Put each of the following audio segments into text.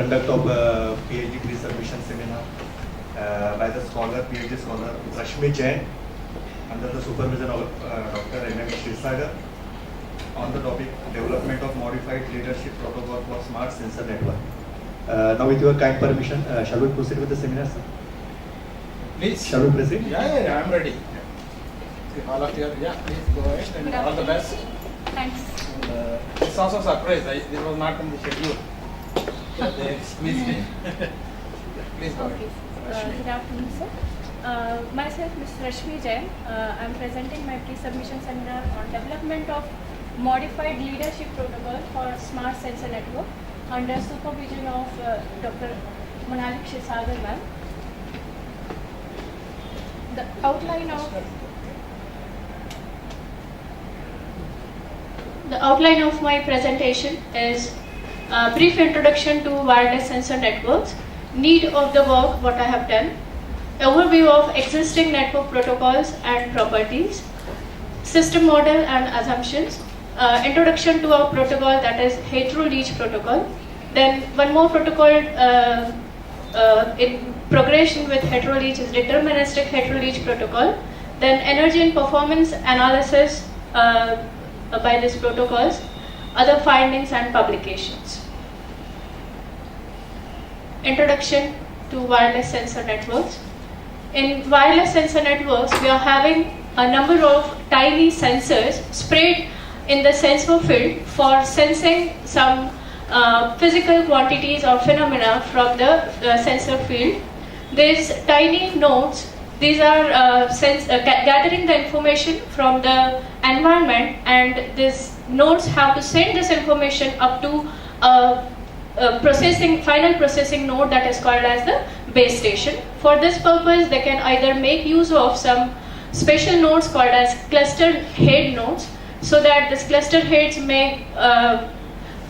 conduct of PhD pre-submission seminar by the PhD scholar Rashmi Jain under the supervision of Dr. GHRCE on the topic development of modified leadership protocol for smart sensor network. Now with your kind permission, shall we proceed with the seminar, sir? Please. Shall we proceed? Yeah, I'm ready. All of you, please go ahead and all the best. Thanks. And, it's also a surprise. This was not in the schedule. So they squeezed in. Please go Okay. ahead. Good afternoon, sir. Myself, Ms. Rashmi Jain. I'm presenting my pre-submission seminar on development of modified leadership protocol for smart sensor network under supervision of Dr. GHRCE ma'am. The outline of my presentation is a brief introduction to wireless sensor networks, need of the work, what I have done, overview of existing network protocols and properties, system model and assumptions, introduction to a protocol that is LEACH Protocol, then one more protocol in progression with LEACH is deterministic LEACH Protocol, then energy and performance analysis by these protocols, other findings and publications. Introduction to wireless sensor networks. In wireless sensor networks, we are having a number of tiny sensors spread in the sensor field for sensing some physical quantities or phenomena from the sensor field. These tiny nodes, these are gathering the information from the environment, and these nodes have to send this information up to a final processing node that is called as the base station. For this purpose, they can either make use of some special nodes called as cluster head nodes, so that these cluster heads may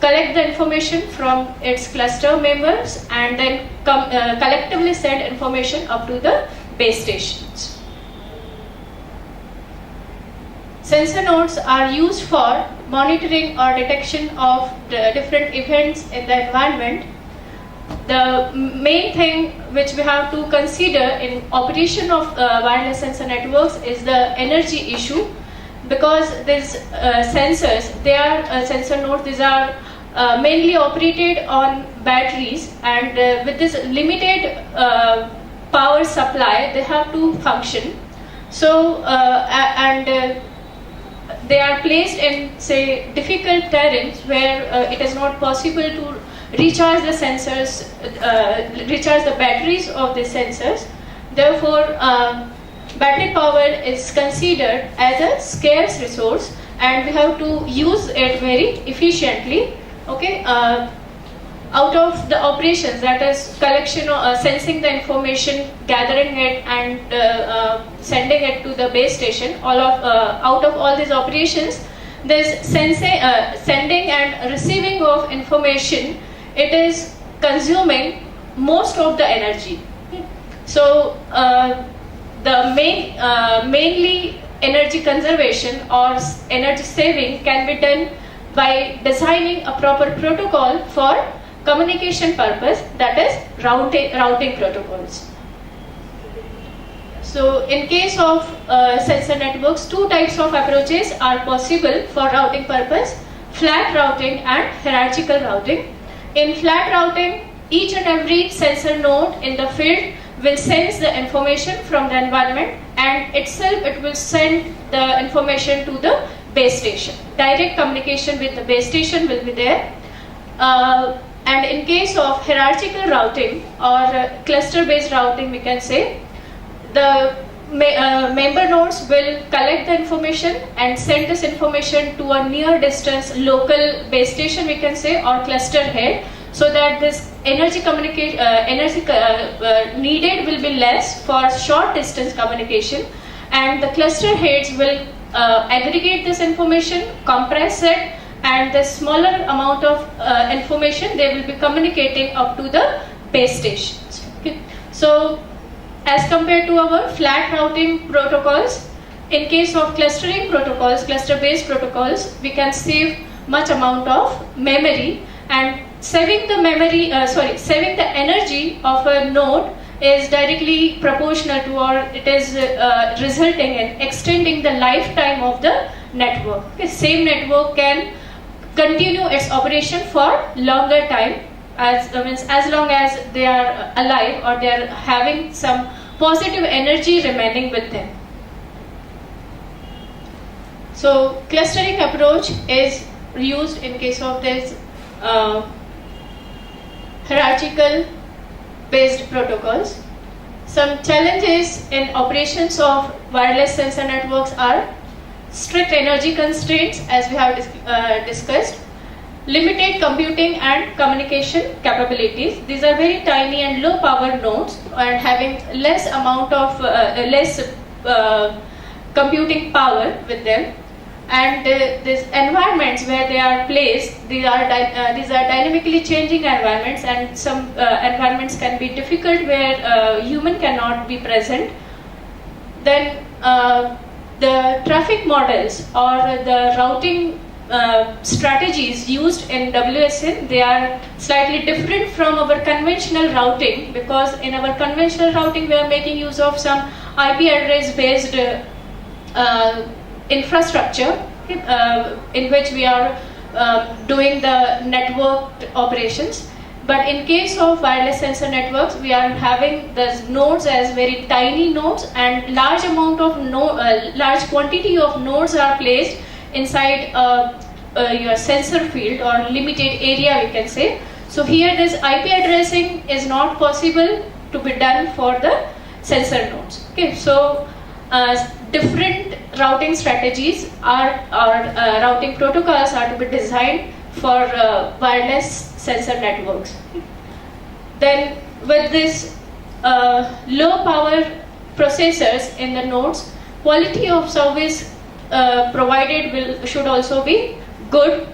collect the information from its cluster members and then collectively send information up to the base stations. Sensor nodes are used for monitoring or detection of the different events in the environment. The main thing which we have to consider in operation of wireless sensor networks is the energy issue, because these sensors, they are sensor nodes, these are mainly operated on batteries, and with this limited power supply, they have to function. So, they are placed in, say, difficult terrains where it is not possible to recharge the sensors, recharge the batteries of the sensors. Therefore, battery power is considered as a scarce resource, and we have to use it very efficiently. Okay, out of the operations, that is collection or sensing the information, gathering it, and sending it to the base station. Out of all these operations, this sending and receiving of information, it is consuming most of the energy. So the mainly energy conservation or energy saving can be done by designing a proper protocol for communication purpose, that is routing protocols. So in case of sensor networks, two types of approaches are possible for routing purpose: flat routing and hierarchical routing. In flat routing, each and every sensor node in the field will sense the information from the environment, and itself it will send the information to the base station. Direct communication with the base station will be there. And in case of hierarchical routing or cluster-based routing, we can say, the member nodes will collect the information and send this information to a near distance local base station, we can say, or cluster head, so that this energy needed will be less for short distance communication, and the cluster heads will aggregate this information, compress it, and the smaller amount of information they will be communicating up to the base stations. Okay. So as compared to our flat routing protocols, in case of clustering protocols, cluster based protocols, we can save much amount of memory, and saving the saving the energy of a node is directly proportional to, or it is resulting in extending the lifetime of the network. Okay, same network can continue its operation for longer time, as means as long as they are alive or they are having some positive energy remaining with them. So clustering approach is used in case of this hierarchical based protocols. Some challenges in operations of wireless sensor networks are strict energy constraints, as we have discussed, limited computing and communication capabilities. These are very tiny and low power nodes and having less amount of computing power with them. And these environments where they are placed, these are dynamically changing environments, and some environments can be difficult where human cannot be present. Then the traffic models or the routing strategies used in WSN, they are slightly different from our conventional routing, because in our conventional routing we are making use of some IP address based infrastructure in which we are doing the network operations. But in case of wireless sensor networks, we are having the nodes as very tiny nodes, and large quantity of nodes are placed inside your sensor field or limited area, we can say. So here this IP addressing is not possible to be done for the sensor nodes. Okay, so different routing strategies routing protocols are to be designed for wireless sensor networks. Then with this low power processors in the nodes, quality of service provided should also be good.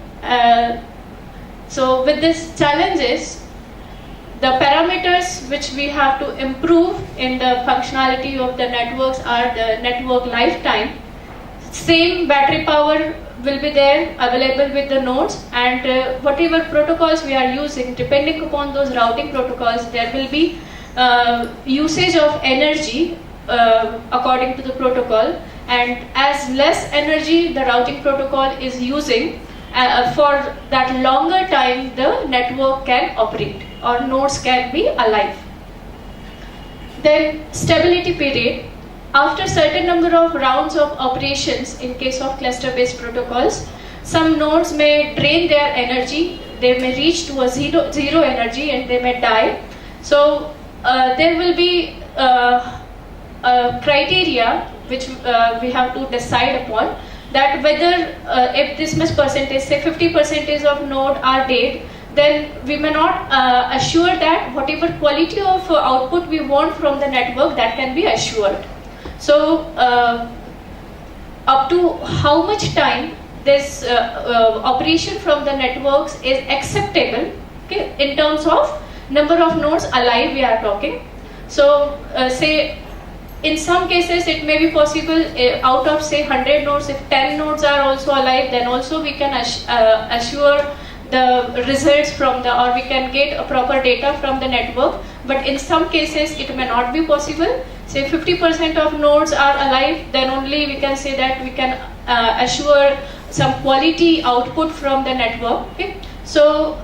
So with these challenges, the parameters which we have to improve in the functionality of the networks are the network lifetime. Same battery power will be there available with the nodes, and whatever protocols we are using, depending upon those routing protocols, there will be usage of energy according to the protocol, and as less energy the routing protocol is using, for that longer time the network can operate or nodes can be alive. Then stability period. After certain number of rounds of operations in case of cluster based protocols, some nodes may drain their energy, they may reach to a zero energy and they may die. So there will be a criteria which we have to decide upon, that whether if this much percentage, say 50% of node are dead, then we may not assure that whatever quality of output we want from the network, that can be assured. So up to how much time this operation from the networks is acceptable, okay, in terms of number of nodes alive we are talking. So say in some cases it may be possible out of say 100 nodes, if 10 nodes are also alive, then also we can assure the results from the, or we can get a proper data from the network. But in some cases it may not be possible. Say 50% of nodes are alive, then only we can say that we can assure some quality output from the network. Okay? So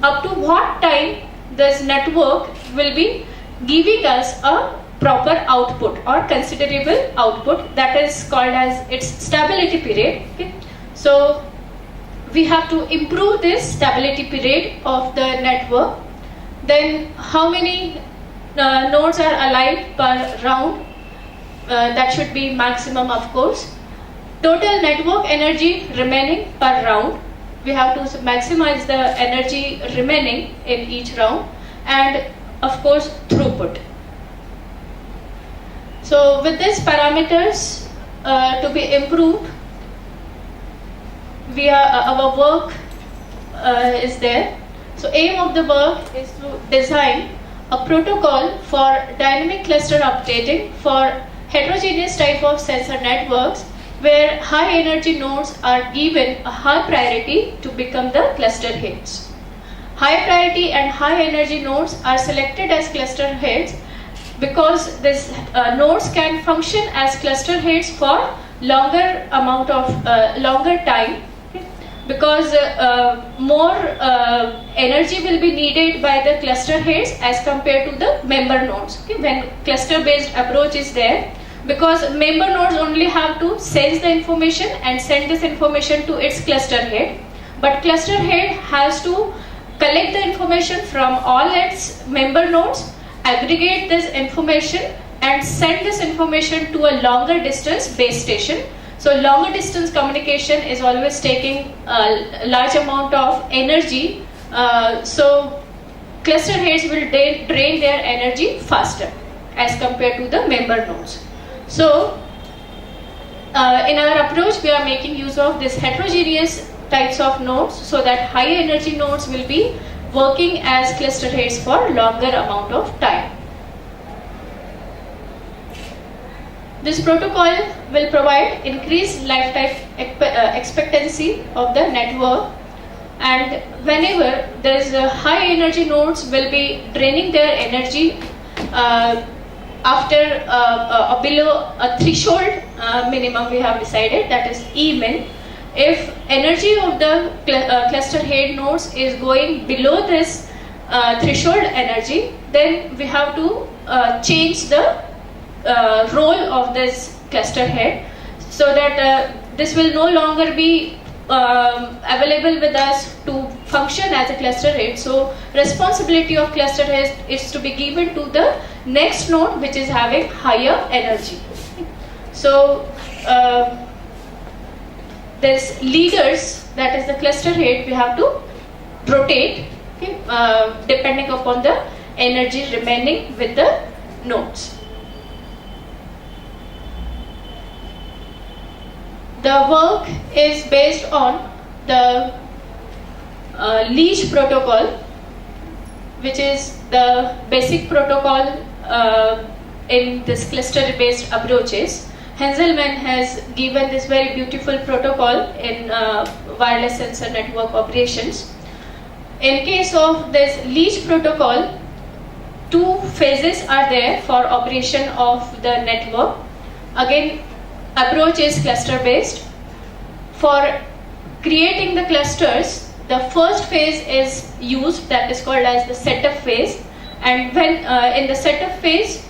up to what time this network will be giving us a proper output or considerable output, that is called as its stability period. Okay? So we have to improve this stability period of the network. Then how many nodes are alive per round, that should be maximum, of course. Total network energy remaining per round, we have to maximize the energy remaining in each round, and of course throughput. So with these parameters to be improved, our work is there. So aim of the work is to design a protocol for dynamic cluster updating for heterogeneous type of sensor networks, where high energy nodes are given a high priority to become the cluster heads. high priority and high energy nodes are selected as cluster heads because these nodes can function as cluster heads for longer time, because more energy will be needed by the cluster heads as compared to the member nodes. Okay? When cluster based approach is there, because member nodes only have to sense the information and send this information to its cluster head, but cluster head has to collect the information from all its member nodes, aggregate this information and send this information to a longer distance base station. So longer distance communication is always taking a large amount of energy, so cluster heads will drain their energy faster as compared to the member nodes. So in our approach we are making use of this heterogeneous types of nodes so that high energy nodes will be working as cluster heads for longer amount of time. This protocol will provide increased lifetime expectancy of the network, and whenever there is a high energy nodes will be draining their energy after below a threshold minimum we have decided, that is E min. If energy of the cluster head nodes is going below this threshold energy, then we have to change the role of this cluster head, so that this will no longer be available with us to function as a cluster head. So responsibility of cluster head is to be given to the next node which is having higher energy. So this leaders, that is the cluster head, we have to rotate, okay, depending upon the energy remaining with the nodes. The work is based on the LEACH protocol, which is the basic protocol in this cluster-based approaches. Henselman has given this very beautiful protocol in wireless sensor network operations. In case of this LEACH protocol, two phases are there for operation of the network. Again, approach is cluster based. For creating the clusters, the first phase is used, that is called as the setup phase, and when in the setup phase,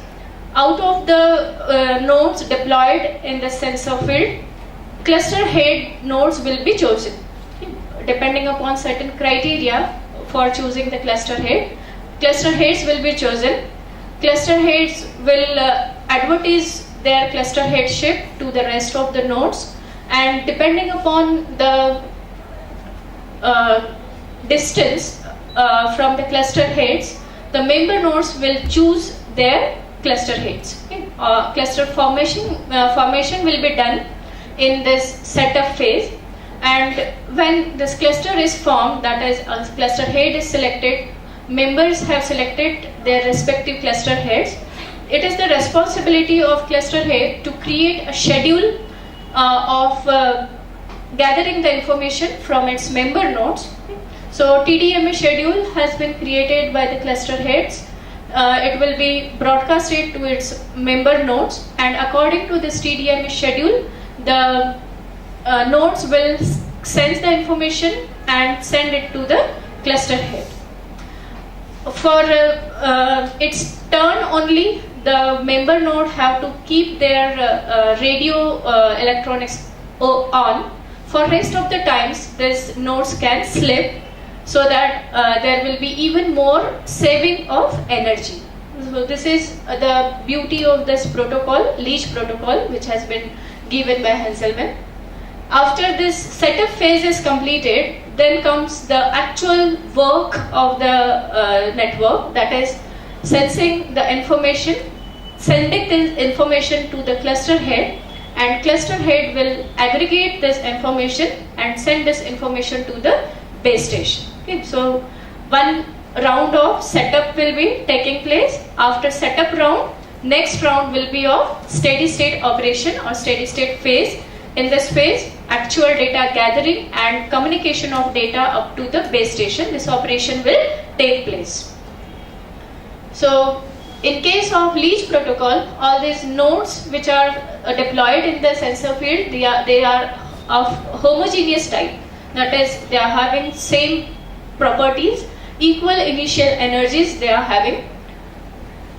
out of the nodes deployed in the sensor field, cluster head nodes will be chosen depending upon certain criteria for choosing the cluster head. Cluster heads will be chosen. Cluster heads will advertise their cluster headship to the rest of the nodes, and depending upon the distance from the cluster heads, the member nodes will choose their cluster heads. Okay? Cluster formation will be done in this setup phase, and when this cluster is formed, that is a cluster head is selected, members have selected their respective cluster heads. It is the responsibility of cluster head to create a schedule of gathering the information from its member nodes. So TDMA schedule has been created by the cluster heads. It will be broadcasted to its member nodes, and according to this TDMA schedule, the nodes will sense the information and send it to the cluster head. For its turn only, the member node have to keep their radio electronics on. For rest of the times, these nodes can slip, so that there will be even more saving of energy. So this is the beauty of this protocol, LEACH protocol, which has been given by Henselman. After this setup phase is completed, then comes the actual work of the network, that is sensing the information, sending the information to the cluster head, and cluster head will aggregate this information and send this information to the base station. Okay, so one round of setup will be taking place. After setup round, next round will be of steady state operation or steady state phase. In this phase, actual data gathering and communication of data up to the base station. This operation will take place. So in case of LEACH protocol, all these nodes which are deployed in the sensor field, they are of homogeneous type. That is, they are having same properties, equal initial energies they are having.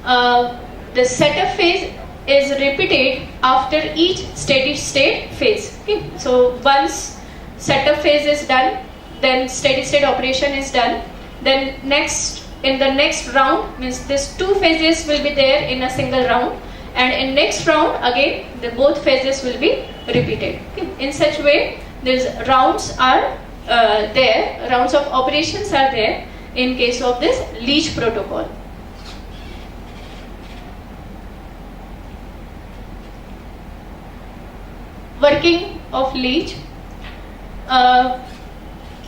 The setup phase is repeated after each steady state phase. Okay. So once setup phase is done, then steady state operation is done. Then in the next round, means these two phases will be there in a single round, and in next round again the both phases will be repeated. Okay. In such way, these rounds are there, rounds of operations are there in case of this LEACH protocol. Working of LEACH.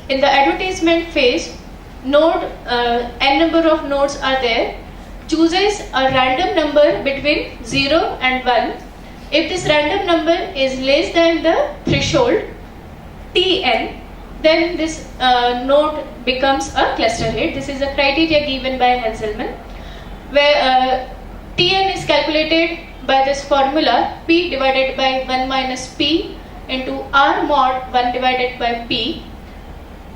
In the advertisement phase, node n number of nodes are there, chooses a random number between 0 and 1. If this random number is less than the threshold Tn, then this node becomes a cluster head. This is a criteria given by Hanselman, where Tn is calculated by this formula P divided by 1 minus P into R mod 1 divided by P,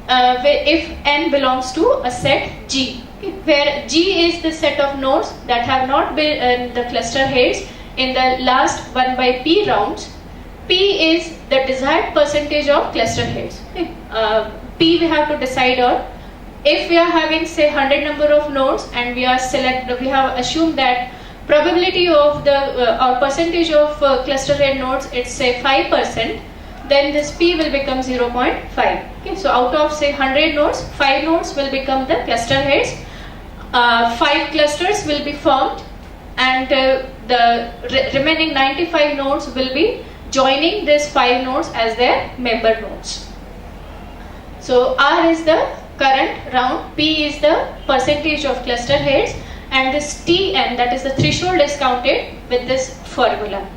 if n belongs to a set G, where G is the set of nodes that have not been the cluster heads in the last 1 by P rounds. P is the desired percentage of cluster heads. P we have to decide on. If we are having say 100 number of nodes and we have assumed that probability of the or percentage of cluster head nodes, it's say 5%, then this P will become 0.5. Okay, so out of say 100 nodes, 5 nodes will become the cluster heads. 5 clusters will be formed, and the remaining 95 nodes will be joining these 5 nodes as their member nodes. So R is the current round, P is the percentage of cluster heads, and this Tn, that is the threshold, is counted with this formula.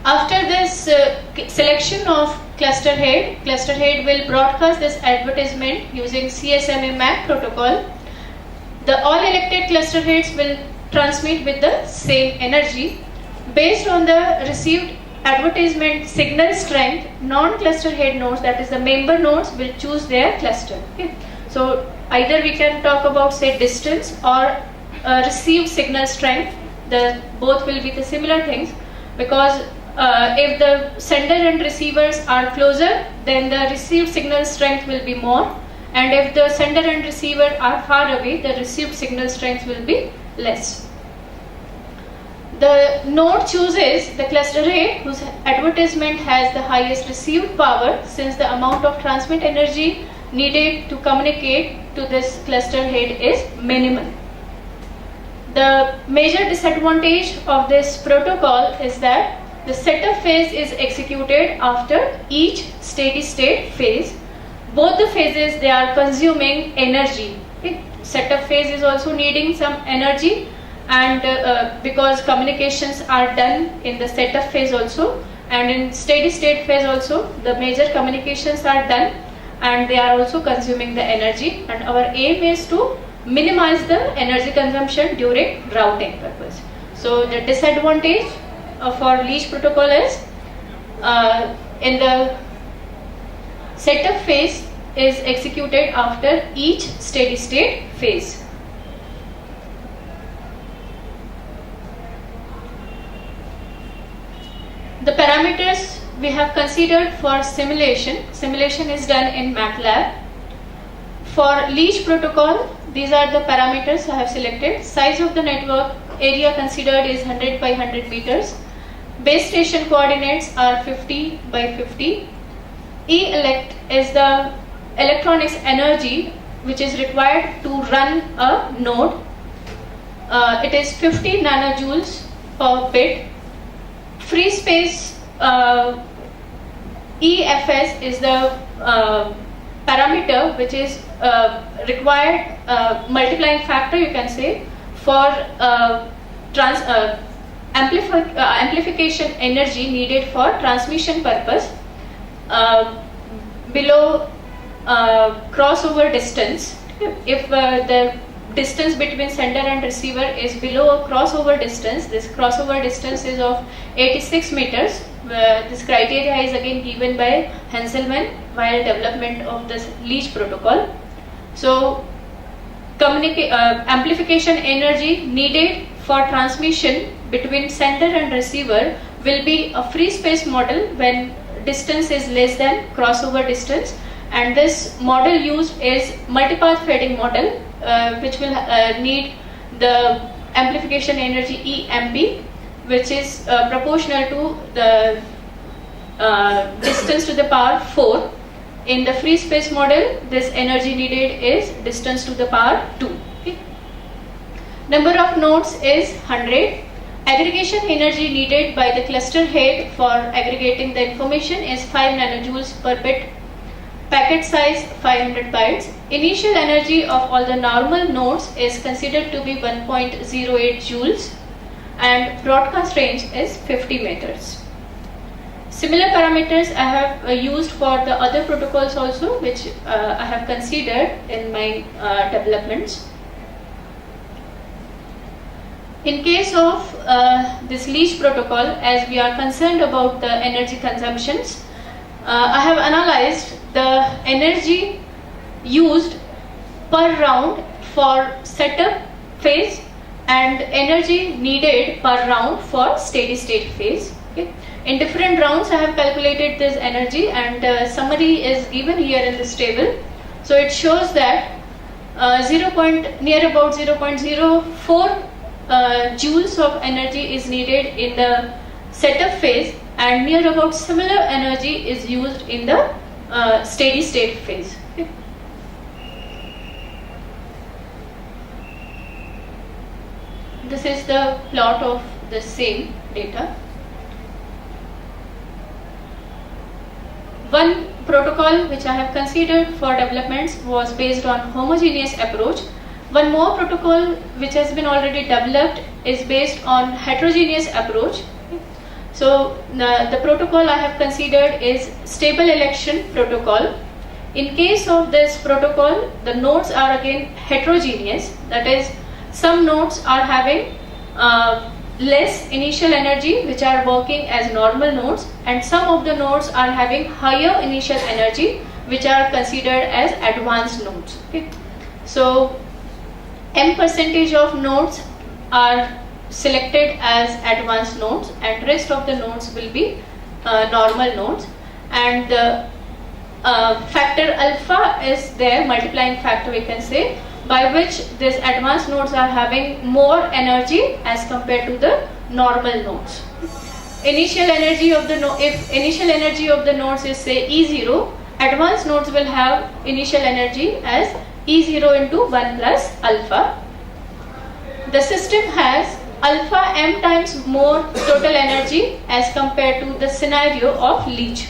After this selection of cluster head will broadcast this advertisement using CSMA MAC protocol. The all elected cluster heads will transmit with the same energy. Based on the received advertisement signal strength, non-cluster head nodes, that is the member nodes, will choose their cluster. Okay. So either we can talk about say distance or received signal strength. Both will be the similar things, because if the sender and receivers are closer, then the received signal strength will be more, and if the sender and receiver are far away, the received signal strength will be less. The node chooses the cluster head whose advertisement has the highest received power, since the amount of transmit energy needed to communicate to this cluster head is minimal. The major disadvantage of this protocol is that the setup phase is executed after each steady state phase. Both the phases, they are consuming energy. Okay? Setup phase is also needing some energy, and because communications are done in the setup phase also, and in steady state phase also, the major communications are done and they are also consuming the energy, and our aim is to minimize the energy consumption during routing purpose. So the disadvantage for LEACH protocol is in the setup phase is executed after each steady state phase. The parameters we have considered for simulation. Simulation is done in MATLAB. For LEACH protocol, these are the parameters I have selected. Size of the network area considered is 100 by 100 meters. Base station coordinates are 50 by 50. E-elect is the electronics energy which is required to run a node. It is 50 nanojoules per bit. Free space EFS is the parameter which is required multiplying factor, you can say, for amplification energy needed for transmission purpose below crossover distance. If the distance between sender and receiver is below a crossover distance, this crossover distance is of 86 meters. This criteria is again given by Henselman while development of this LEACH protocol. So, amplification energy needed for transmission between sender and receiver will be a free space model when distance is less than crossover distance, and this model used is multipath fading model, which will need the amplification energy EMP, which is proportional to the distance to the power 4. In the free space model, this energy needed is distance to the power 2. Okay. Number of nodes is 100. Aggregation energy needed by the cluster head for aggregating the information is 5 nanojoules per bit. Packet size 500 bytes. Initial energy of all the normal nodes is considered to be 1.08 joules, and broadcast range is 50 meters. Similar parameters I have used for the other protocols also, which I have considered in my developments. In case of this LEACH protocol, as we are concerned about the energy consumptions, I have analyzed the energy used per round for setup phase and energy needed per round for steady state phase. Okay. In different rounds, I have calculated this energy, and summary is given here in this table. So it shows that near about 0.04 joules of energy is needed in the setup phase, and near about similar energy is used in the steady state phase. Okay. This is the plot of the same data. One protocol which I have considered for developments was based on homogeneous approach. One more protocol which has been already developed is based on heterogeneous approach. So the protocol I have considered is stable election protocol. In case of this protocol, the nodes are again heterogeneous. That is, some nodes are having less initial energy, which are working as normal nodes, and some of the nodes are having higher initial energy, which are considered as advanced nodes. Okay. So M% of nodes are selected as advanced nodes, and rest of the nodes will be normal nodes, and the factor alpha is their multiplying factor, we can say, by which these advanced nodes are having more energy as compared to the normal nodes. Initial energy of the if initial energy of the nodes is say E0, advanced nodes will have initial energy as E0 into 1 plus alpha. The system has alpha m times more total energy as compared to the scenario of LEACH.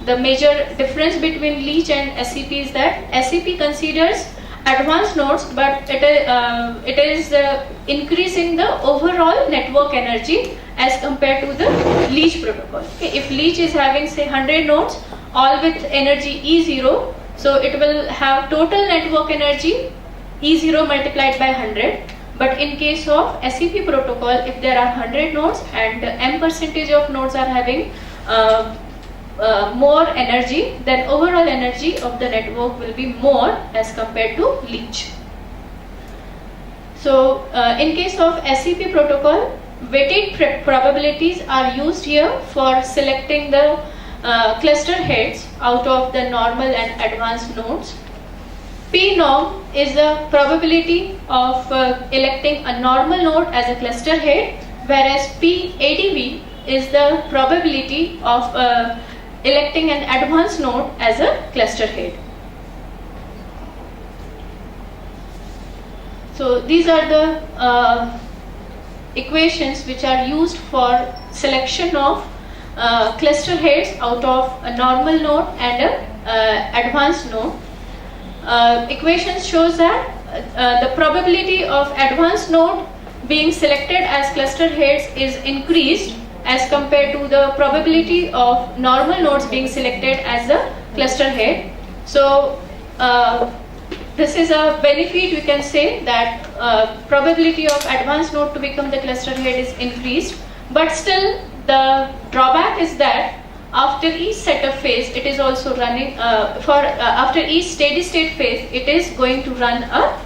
The major difference between LEACH and SEP is that SEP considers advanced nodes, but it is increasing the overall network energy as compared to the LEACH protocol. Okay. If LEACH is having say 100 nodes, all with energy E0, so it will have total network energy E0 multiplied by 100. But in case of SEP protocol, if there are 100 nodes and M% of nodes are having more energy, then overall energy of the network will be more as compared to LEACH. So in case of SEP protocol, weighted probabilities are used here for selecting the cluster heads out of the normal and advanced nodes. P norm is the probability of electing a normal node as a cluster head, whereas P ADV is the probability of electing an advanced node as a cluster head. So these are the equations which are used for selection of cluster heads out of a normal node and a advanced node. Equations shows that the probability of advanced node being selected as cluster heads is increased as compared to the probability of normal nodes being selected as the cluster head. So this is a benefit. We can say that probability of advanced node to become the cluster head is increased, but still the drawback is that after each setup phase it is also running after each steady state phase it is going to run a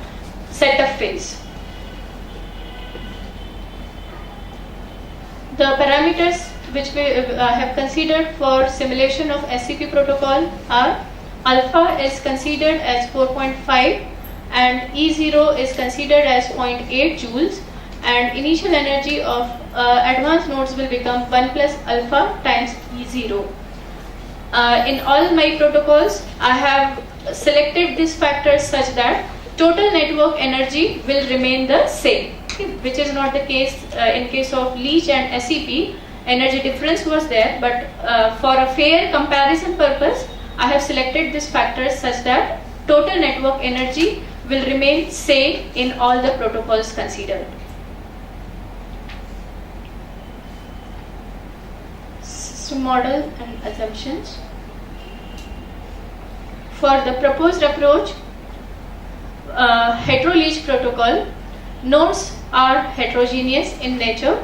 setup phase. The parameters which we have considered for simulation of SEP protocol are: alpha is considered as 4.5 and E0 is considered as 0.8 joules, and initial energy of advanced nodes will become 1 plus alpha times E0. In all my protocols, I have selected these factors such that total network energy will remain the same, which is not the case in case of LEACH and SEP. Energy difference was there, but for a fair comparison purpose, I have selected these factors such that total network energy will remain same in all the protocols considered. System model and assumptions. For the proposed approach, hetero-LEACH protocol, nodes are heterogeneous in nature.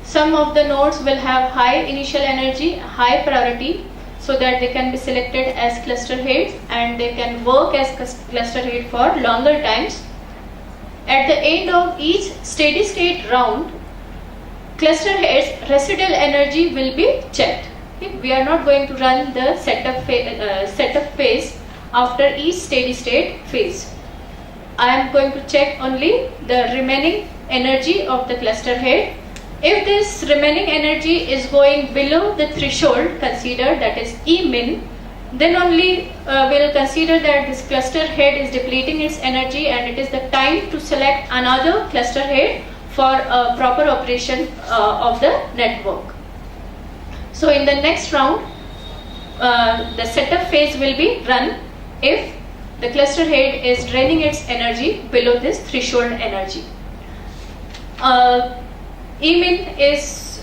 Some of the nodes will have high initial energy, high priority, so that they can be selected as cluster heads and they can work as cluster head for longer times. At the end of each steady state round, cluster heads residual energy will be checked. We are not going to run the setup phase after each steady state phase. I am going to check only the remaining energy of the cluster head. If this remaining energy is going below the threshold considered, that is E min, then only we'll consider that this cluster head is depleting its energy and it is the time to select another cluster head for a proper operation of the network. So in the next round, the setup phase will be run if the cluster head is draining its energy below this threshold energy. E min is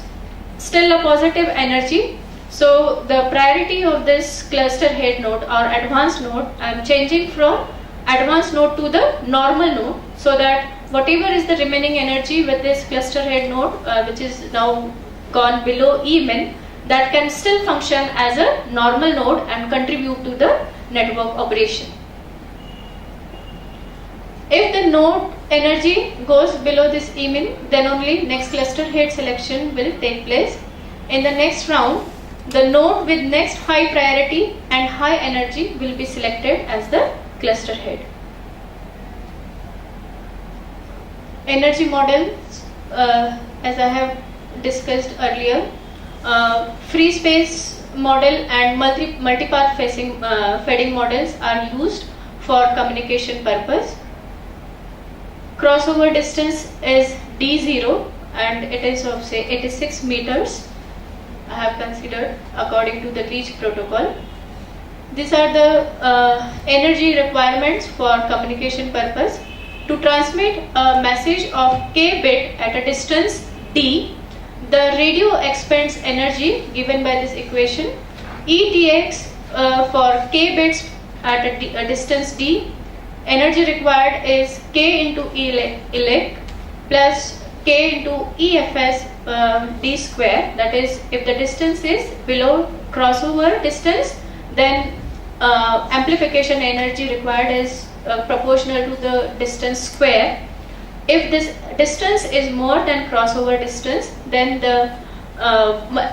still a positive energy, so the priority of this cluster head node or advanced node, I am changing from advanced node to the normal node, so that whatever is the remaining energy with this cluster head node which is now gone below E min, that can still function as a normal node and contribute to the network operation. If the node energy goes below this E min, then only next cluster head selection will take place. In the next round, the node with next high priority and high energy will be selected as the cluster head. Energy models, as I have discussed earlier, free space model and multipath feeding models are used for communication purpose. Crossover distance is D0 and it is of say 86 meters. I have considered according to the LEACH protocol. These are the energy requirements for communication purpose. To transmit a message of k bit at a distance d, the radio expends energy given by this equation. ETX for k bits at a distance d, energy required is k into elect plus k into EFS d square. That is, if the distance is below crossover distance, then amplification energy required is proportional to the distance square. If this distance is more than crossover distance, then the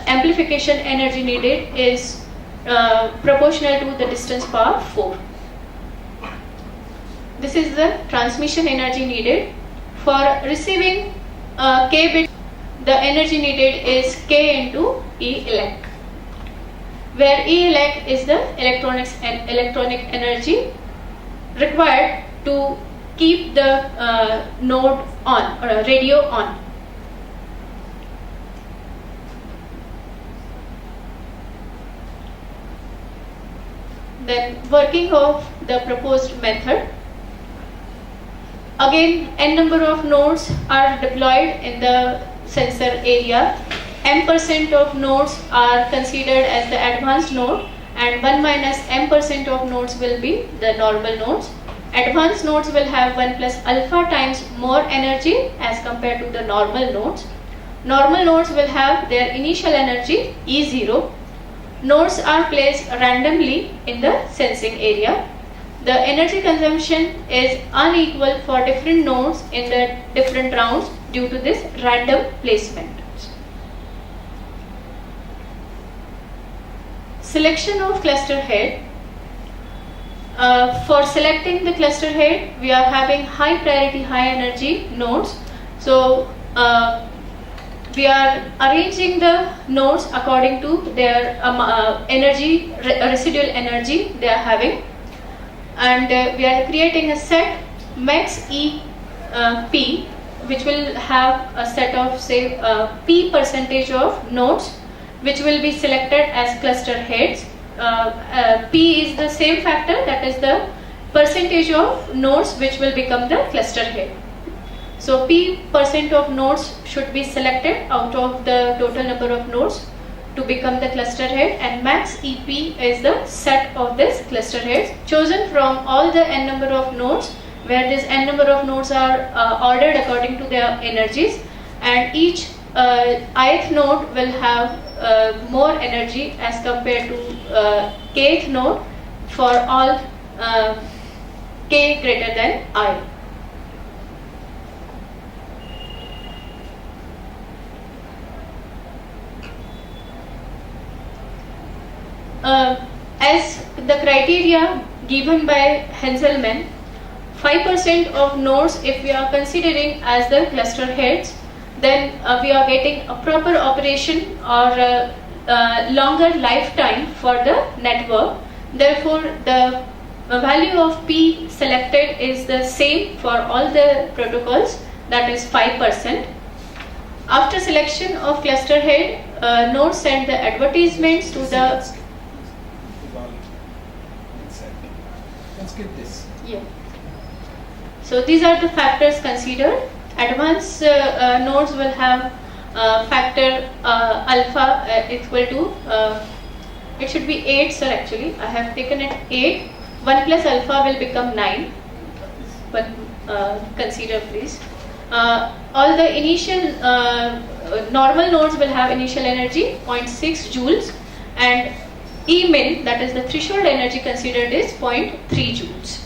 amplification energy needed is proportional to the distance power 4. This is the transmission energy needed. For receiving k bit, the energy needed is k into E elect, where E elect is the electronic energy required to keep the node on or radio on. Then working of the proposed method. Again, n number of nodes are deployed in the sensor area. M% of nodes are considered as the advanced node, and 1 minus m% of nodes will be the normal nodes. Advanced nodes will have 1 plus alpha times more energy as compared to the normal nodes. Normal nodes will have their initial energy E0. Nodes are placed randomly in the sensing area. The energy consumption is unequal for different nodes in the different rounds due to this random placement. Selection of cluster head. For selecting the cluster head, we are having high priority, high energy nodes. So we are arranging the nodes according to their energy, residual energy they are having, and we are creating a set max EP, which will have a set of say P percentage of nodes, which will be selected as cluster heads. P is the same factor, that is the percentage of nodes which will become the cluster head. So P% of nodes should be selected out of the total number of nodes to become the cluster head, and max EP is the set of this cluster heads chosen from all the n number of nodes, where this n number of nodes are ordered according to their energies, and each ith node will have more energy as compared to kth node for all k greater than I. As the criteria given by Henselman, 5% of nodes, if we are considering as the cluster heads, then we are getting a proper operation or longer lifetime for the network. Therefore, the value of P selected is the same for all the protocols, that is 5%. After selection of cluster head, nodes send the advertisements to the... Let's skip this. Yeah. So these are the factors considered. Advanced nodes will have factor alpha equal to, it should be 8, sir, actually. I have taken it 8. 1 plus alpha will become 9. But consider please. All the initial normal nodes will have initial energy 0.6 joules, and E min, that is the threshold energy considered, is 0.3 joules.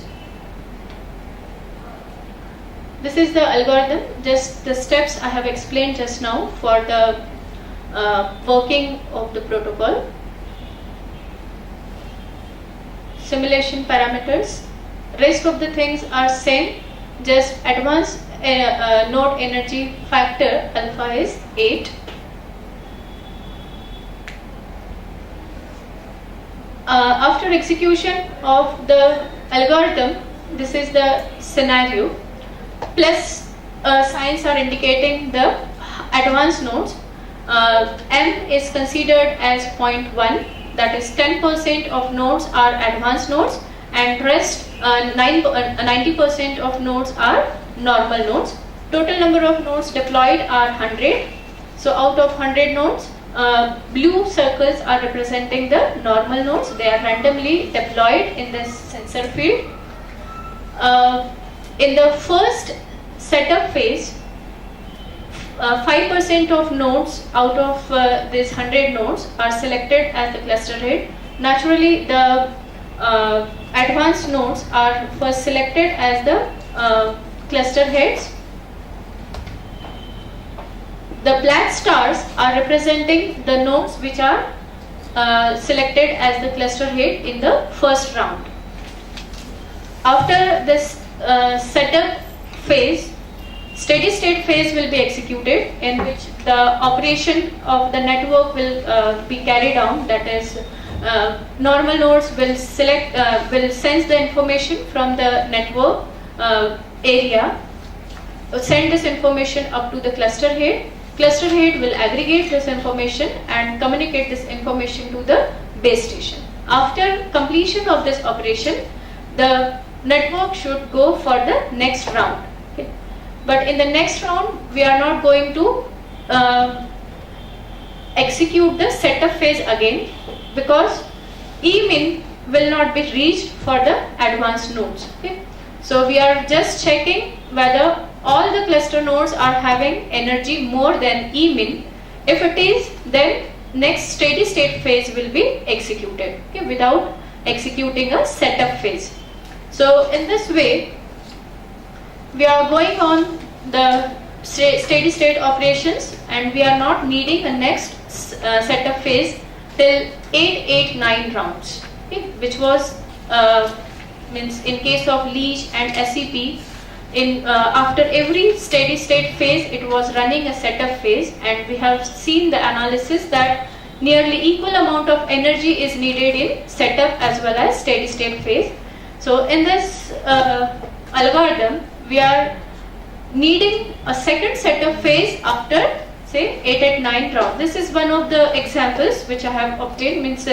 This is the algorithm, just the steps I have explained just now for the working of the protocol. Simulation parameters. Rest of the things are same, just advanced node energy factor alpha is 8. After execution of the algorithm, this is the scenario. Plus signs are indicating the advanced nodes. M is considered as 0.1, that is 10% of nodes are advanced nodes, and rest 90% of nodes are normal nodes. Total number of nodes deployed are 100. So out of 100 nodes, blue circles are representing the normal nodes. They are randomly deployed in this sensor field. In the first setup phase, 5% of nodes out of these 100 nodes are selected as the cluster head. Naturally, the advanced nodes are first selected as the cluster heads. The black stars are representing the nodes which are selected as the cluster head in the first round. After this setup phase, steady state phase will be executed, in which the operation of the network will be carried out. That is, normal nodes will sense the information from the network area, send this information up to the cluster head. Cluster head will aggregate this information and communicate this information to the base station. After completion of this operation, the network should go for the next round. But in the next round, we are not going to execute the setup phase again, because E-min will not be reached for the advanced nodes. Okay? So we are just checking whether all the cluster nodes are having energy more than E-min. If it is, then next steady state phase will be executed, okay, without executing a setup phase. So in this way, we are going on the steady state operations, and we are not needing a next setup phase till 8-9 rounds, okay, which was means in case of LEACH and SEP, in after every steady state phase it was running a setup phase, and we have seen the analysis that nearly equal amount of energy is needed in setup as well as steady state phase. So in this algorithm, we are needing a second setup phase after say 8-9 rounds. This is one of the examples which I have obtained, means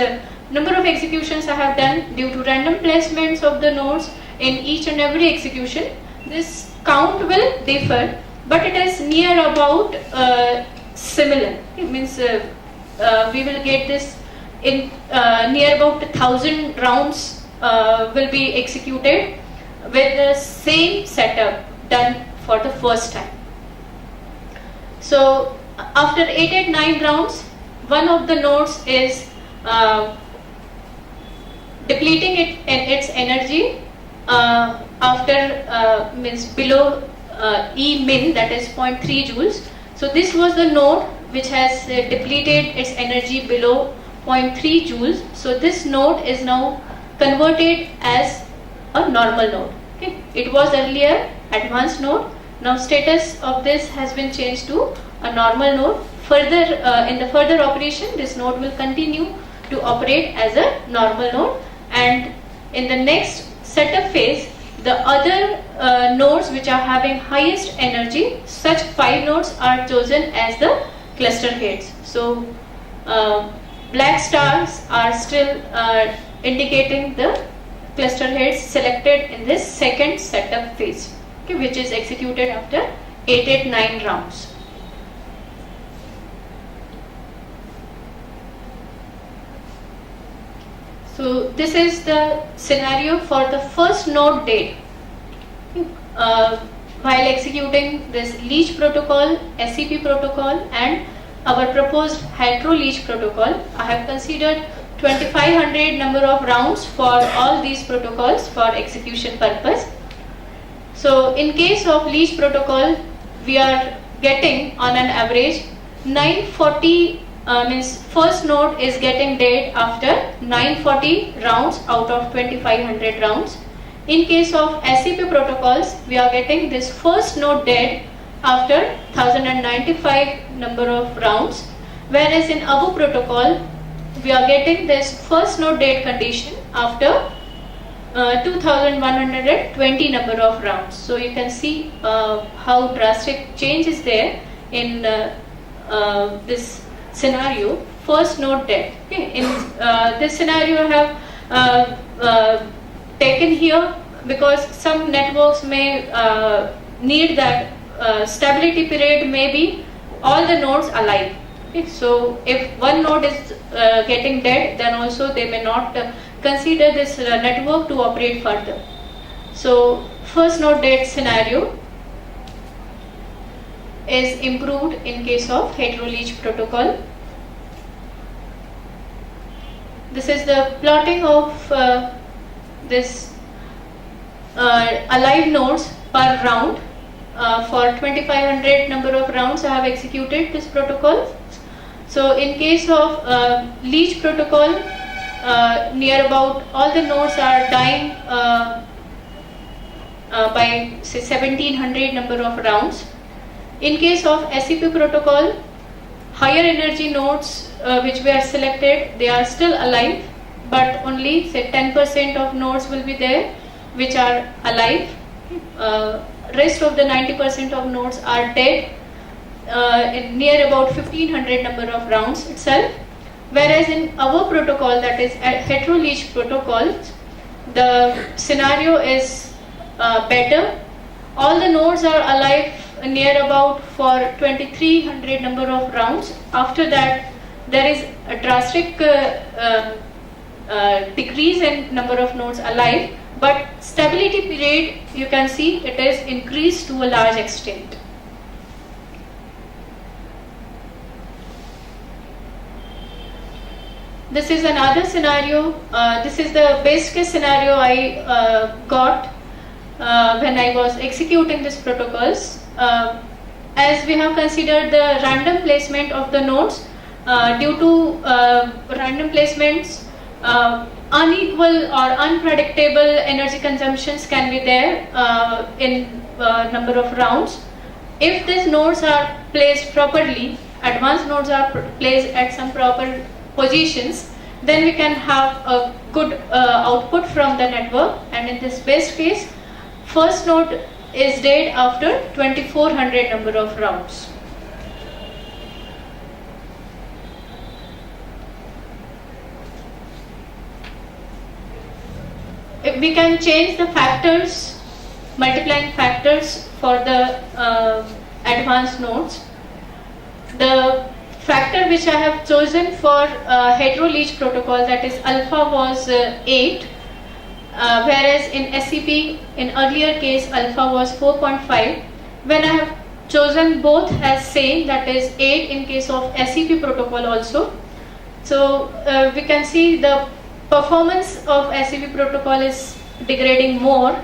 number of executions I have done due to random placements of the nodes in each and every execution. This count will differ, but it is near about similar. It means we will get this in near about 1,000 rounds will be executed with the same setup done for the first time. So after 8-9 rounds, one of the nodes is depleting its energy after means below E min, that is 0.3 joules. So this was the node which has depleted its energy below 0.3 joules. So this node is now converted as a normal node. Okay. It was earlier advanced node. Now status of this has been changed to a normal node. Further in the further operation, this node will continue to operate as a normal node, and in the next setup phase, the other nodes which are having highest energy, such 5 nodes are chosen as the cluster heads. So black stars are still indicating the cluster heads selected in this second setup phase, okay, which is executed after 8-9 rounds. So this is the scenario for the first node date. While executing this LEACH protocol, SEP protocol, and our proposed hetero-LEACH protocol, I have considered 2500 number of rounds for all these protocols for execution purpose. So in case of LEACH protocol, we are getting on an average 940 means first node is getting dead after 940 rounds out of 2500 rounds. In case of SEP protocols, we are getting this first node dead after 1095 number of rounds, whereas in ABU protocol, we are getting this first node dead condition after 2120 number of rounds. So you can see how drastic change is there in this scenario, first node dead. Okay. In this scenario I have taken here because some networks may need that stability period may be all the nodes alive. Okay. So if one node is getting dead, then also they may not consider this network to operate further. So first node dead scenario is improved in case of hetero-LEACH protocol. This is the plotting of this alive nodes per round. For 2500 number of rounds I have executed this protocol. So in case of LEACH protocol, near about all the nodes are dying by say 1700 number of rounds. In case of SEP protocol, higher energy nodes which were selected, they are still alive, but only say 10% of nodes will be there which are alive. Rest of the 90% of nodes are dead in near about 1500 number of rounds itself. Whereas in our protocol, that is hetero-LEACH protocol, the scenario is better. All the nodes are alive near about for 2300 number of rounds. After that, there is a drastic decrease in number of nodes alive, but stability period, you can see it is increased to a large extent. This is another scenario. This is the best case scenario I got when I was executing these protocols. As we have considered the random placement of the nodes, due to random placements, unequal or unpredictable energy consumptions can be there in number of rounds. If these nodes are placed properly, advanced nodes are placed at some proper positions, then we can have a good output from the network. And in this best case, first node is dead after 2400 number of rounds. If we can change the factors, multiplying factors for the advanced nodes. The factor which I have chosen for hetero-leach protocol, that is alpha, was 8, whereas in SEP, in earlier case, alpha was 4.5. When I have chosen both as same, that is 8 in case of SEP protocol also. So we can see the performance of SEP protocol is degrading more.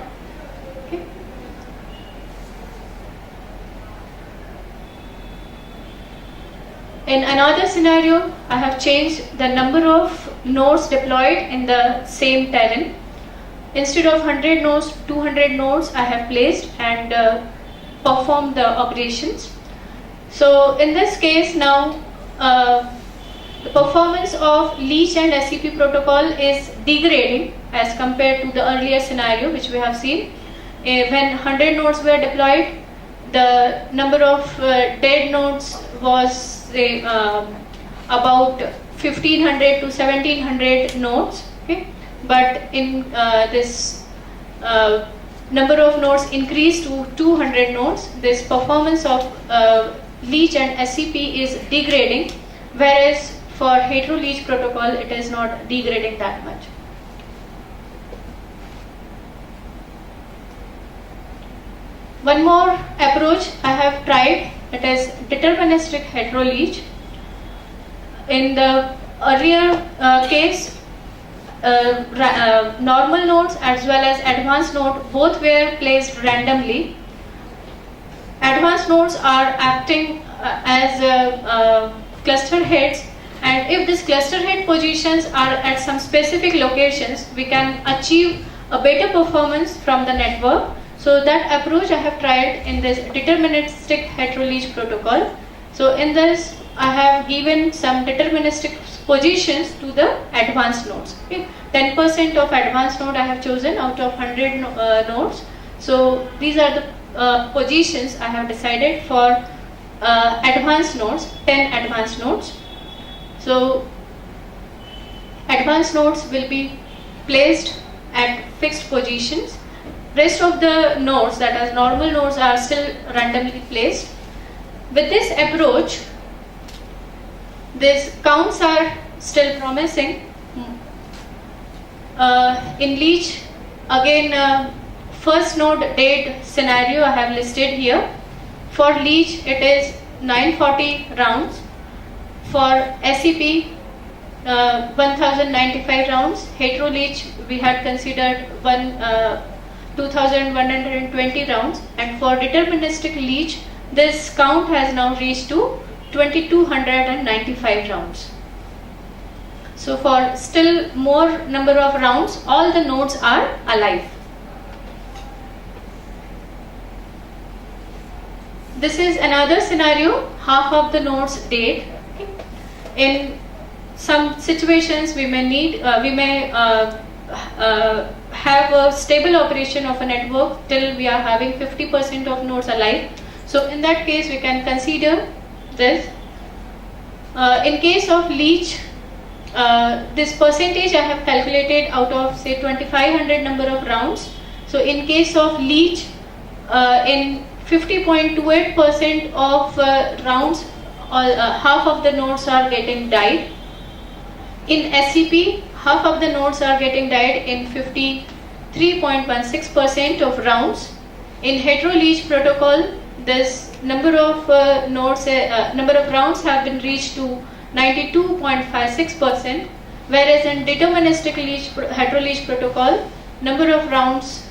Okay. In another scenario, I have changed the number of nodes deployed in the same terrain. Instead of 100 nodes, 200 nodes I have placed and performed the operations. So in this case now, the performance of LEACH and SEP protocol is degrading as compared to the earlier scenario which we have seen. When 100 nodes were deployed, the number of dead nodes was about 1500 to 1700 nodes. Okay? But in this number of nodes increased to 200 nodes, this performance of LEACH and SEP is degrading, whereas for hetero-leach protocol it is not degrading that much. One more approach I have tried, it is deterministic hetero-leach. In the earlier case, normal nodes as well as advanced node both were placed randomly. Advanced nodes are acting as cluster heads, and if these cluster head positions are at some specific locations, we can achieve a better performance from the network. So that approach I have tried in this deterministic hetero-leach protocol. So in this I have given some deterministic positions to the advanced nodes. Okay. 10% of advanced node I have chosen out of 100 nodes. So these are the positions I have decided for advanced nodes, 10 advanced nodes. So advanced nodes will be placed at fixed positions. Rest of the nodes, that is normal nodes, are still randomly placed. With this approach, these counts are still promising. In LEACH, again, first node dead scenario I have listed here. For LEACH, it is 940 rounds. For SEP, 1095 rounds. Hetero-leach, we had considered 2120 rounds. And for deterministic LEACH, this count has now reached to 2295 rounds. So for still more number of rounds, all the nodes are alive. This is another scenario, half of the nodes dead. Okay. In some situations, we may have a stable operation of a network till we are having 50% of nodes alive. So in that case, we can consider this. In case of LEACH, this percentage I have calculated out of say 2500 number of rounds. So in case of LEACH, in 50.28% of rounds, half of the nodes are getting died. In SEP, half of the nodes are getting died in 53.16% of rounds. In hetero-leach protocol, this number of rounds have been reached to 92.56%, whereas in deterministic hetero-leach protocol, number of rounds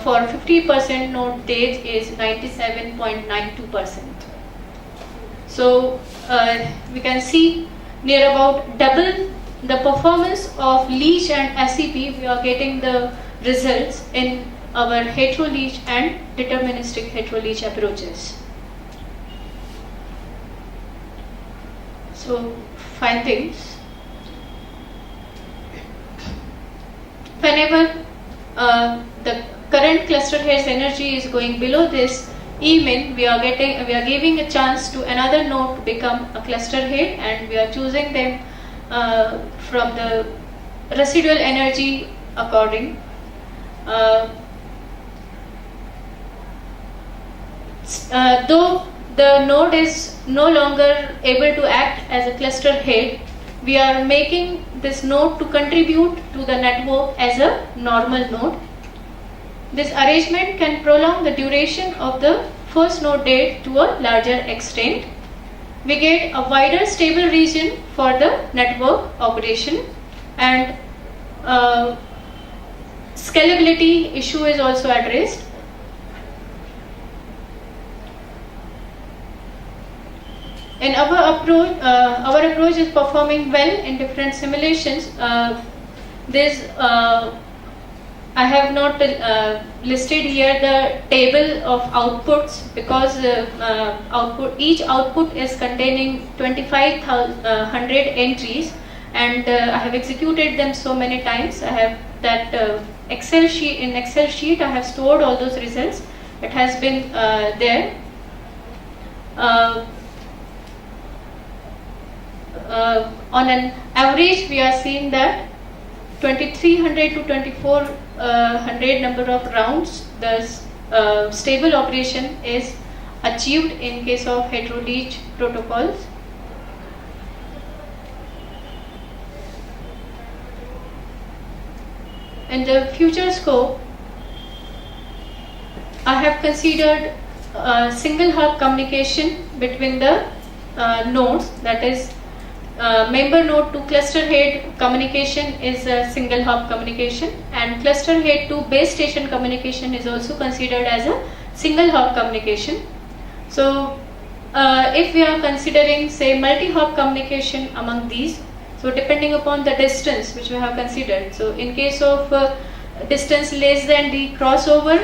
for 50% node days is 97.92%. So we can see near about double the performance of leach and SEP. We are getting the results in our hetero-leach and deterministic hetero-leach approaches. So findings. Whenever the current cluster head's energy is going below this E-min, we are giving a chance to another node to become a cluster head, and we are choosing them from the residual energy according. Though the node is no longer able to act as a cluster head, we are making this node to contribute to the network as a normal node. This arrangement can prolong the duration of the first node date to a larger extent. We get a wider stable region for the network operation, and scalability issue is also addressed. In our approach is performing well in different simulations. I have not listed here the table of outputs, because each output is containing 2,500 entries, and I have executed them so many times. I have that Excel sheet. In Excel sheet, I have stored all those results. It has been there. On an average, we are seeing that 2,300 to 2,400 number of rounds, the stable operation is achieved in case of hetero-leach protocols. In the future scope, I have considered single hop communication between the nodes, that is member node to cluster head communication is a single hop communication, and cluster head to base station communication is also considered as a single hop communication. So if we are considering, say, multi-hop communication among these, so depending upon the distance which we have considered, so in case of distance less than the crossover,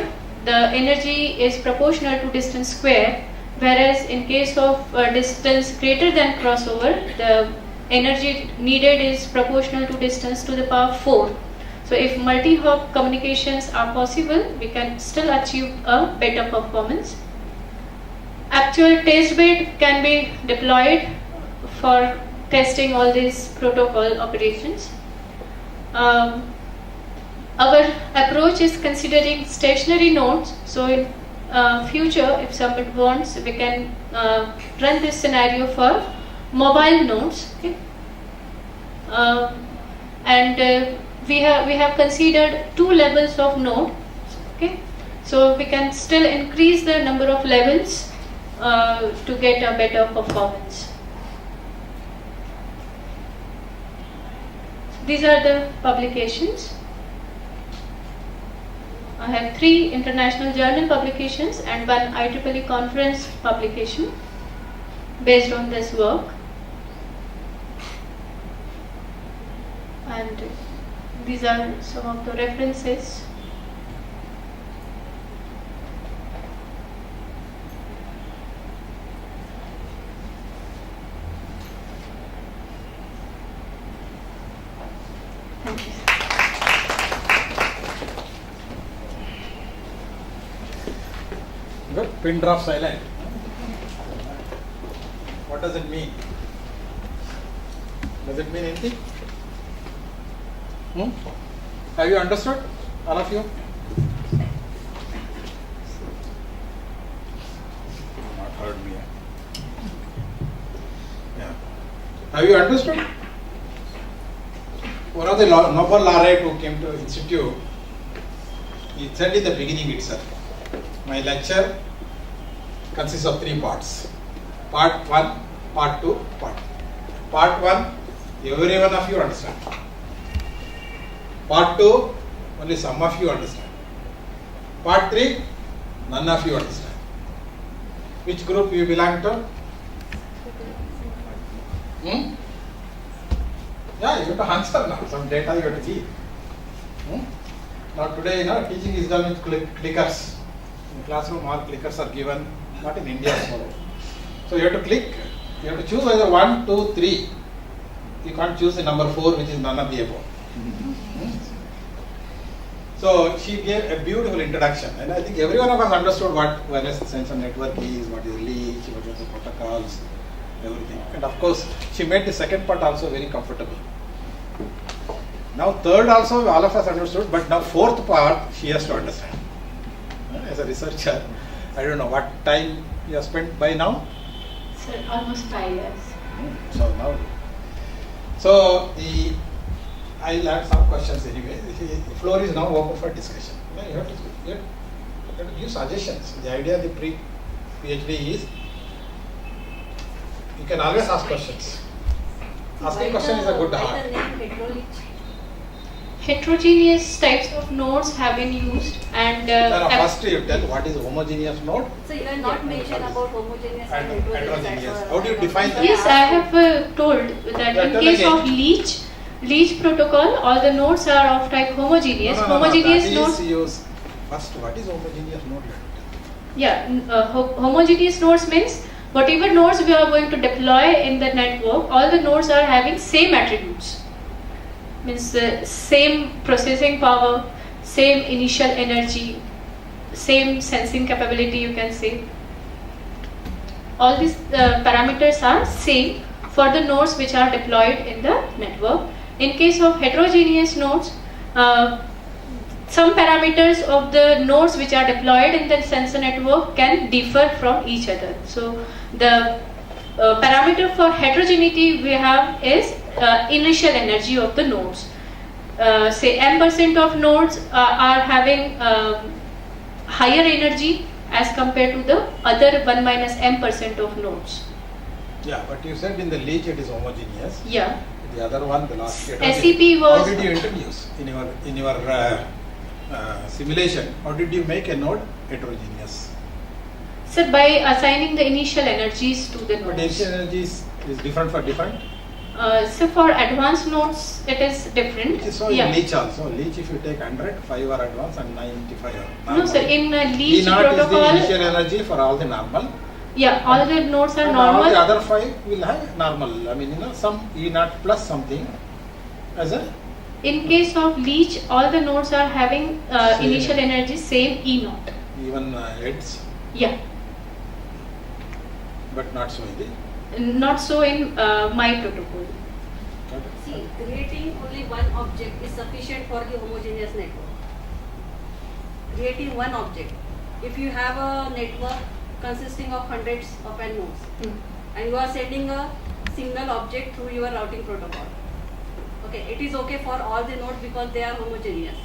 the energy is proportional to distance square, whereas in case of distance greater than crossover, the energy needed is proportional to distance to the power 4. So if multi-hop communications are possible, we can still achieve a better performance. Actual test bed can be deployed for testing all these protocol operations. Our approach is considering stationary nodes. So in future, if someone wants, we can run this scenario for mobile nodes. Okay? We have considered 2 levels of node. Okay? So we can still increase the number of levels to get a better performance. These are the publications. I have 3 international journal publications and 1 IEEE conference publication based on this work. And these are some of the references. Thank you. Good. Pin drop silent. What does it mean? Does it mean anything? Have you understood, all of you? followed me. Yeah. Have you understood? One of the Nobel laureate who came to institute, he said in the beginning itself, my lecture consists of 3 parts. Part 1, part 2, part 3. Part 1, every one of you understand. Part 2, only some of you understand. Part 3, none of you understand. Which group you belong to? Hmm? Yeah, you have to answer now. Some data you have to give. Now today, teaching is done with clickers. In classroom, all clickers are given, not in India. So you have to click. You have to choose either 1, 2, 3. You can't choose the number 4, which is none of the above. So she gave a beautiful introduction, and I think every one of us understood what wireless sensor network is, what is LEACH, what are the protocols, everything. And of course, she made the second part also very comfortable. Now third also all of us understood, but now fourth part she has to understand. As a researcher, I don't know what time you have spent by now. Sir, almost 5 years. I'll add some questions anyway. The floor is now open for discussion. You have to give suggestions. The idea of the pre-PhD is you can always ask questions. Asking question is a good heart. Heterogeneous types of nodes have been used, and first you tell what is homogeneous node. So you have not mentioned about homogeneous and heterogeneous. How do you define that? yes, I have told that in case of LEACH protocol, all the nodes are of type homogeneous. Homogeneous nodes. Use first, what is homogeneous node? Yeah, homogeneous nodes means whatever nodes we are going to deploy in the network, all the nodes are having same attributes. Means same processing power, same initial energy, same sensing capability, you can say. All these parameters are same for the nodes which are deployed in the network. In case of heterogeneous nodes, some parameters of the nodes which are deployed in the sensor network can differ from each other. So the parameter for heterogeneity we have is initial energy of the nodes. Say m% of nodes are having higher energy as compared to the other 1 minus m% of nodes. Yeah, but you said in the LEACH it is homogeneous. Yeah. The other one, the last SEP was. How did you introduce in your simulation? How did you make a node heterogeneous? So by assigning the initial energies to the But nodes. initial energies is different for different. So for advanced nodes, it is different. Which is so in LEACH also. LEACH, if you take 100, 5 are advanced and 95 are normal. No, sir. In LEACH E0 protocol, is the initial energy for all the normal. yeah, all the nodes are And normal. all the other 5 will have normal. I mean, some E0 plus something as a. In case of LEACH, all the nodes are having initial energy same E0. Even heads. Yeah. But not so in the. Not so in my protocol. See, creating only one object is sufficient for the homogeneous network. Creating one object. If you have a network consisting of hundreds of nodes and you are sending a single object through your routing protocol, okay, it is okay for all the nodes because they are homogeneous.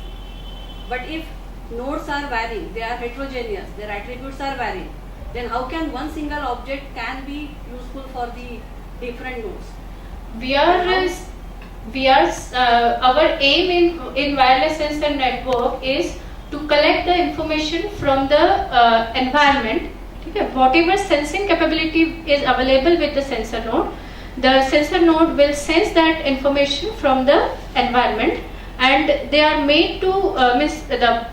But if nodes are varying, they are heterogeneous, their attributes are varying, then how can one single object can be useful for the different nodes? Our aim in wireless sensor network is to collect the information from the environment. Okay, whatever sensing capability is available with the sensor node will sense that information from the environment, and they are made to the